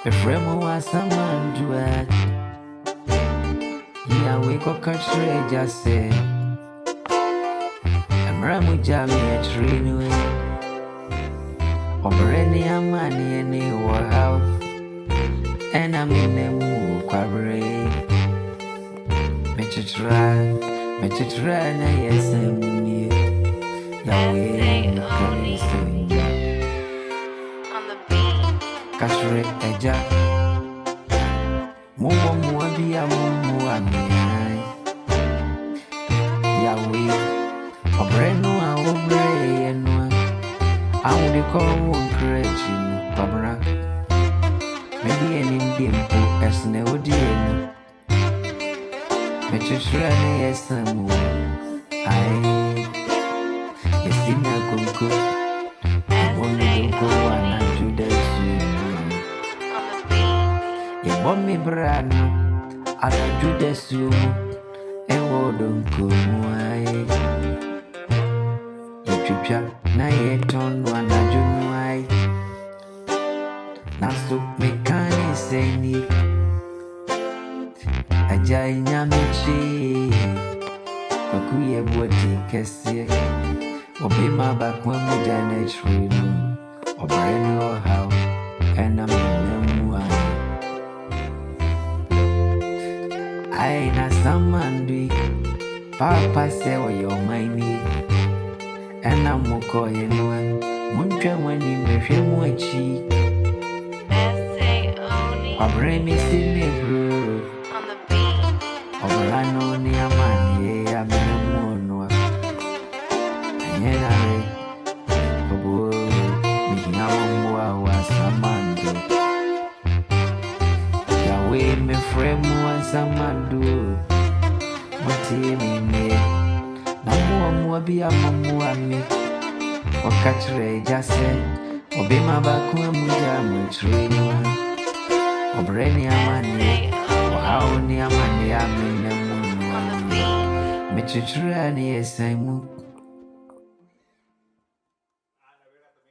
A friend was some man to act. Yeah, we could country just say. I'm Ramu Jammy a train way. Over any money, any war house. And I'm in the mood, quarry. Met you try, and yes, I'm near. Yahweh, calling soon. On the beat. Country, a jack. More be a more. Yahweh, a brand new and one. I would call one creation, Pabra. Maybe an Indian book as never did. But you try, yes, I'm it's in a good. I want to go and do the On the beat. You want me, Brano? I don't do the soon. And wouldn't go away. You trip, now you turn one, I do why. Now, so me can't say me. A giant yamichi. A queer body, Cassie. Obey my back when we Janet Reno. Or brand new house. And I'm in the I ain't some man do Papa say what your money and I'm more calling one Muntra when you make him watchy S.A.O.N.I. or bring me see me bro On the beat. or I know near man yeah I'm in a moon and yet I making our was some man do Yahweh me friend was some man do me na more be a me or catch ray just said or be my back when we are train or brainy money or how near money I'm in the moon. Me to try, yes, I move.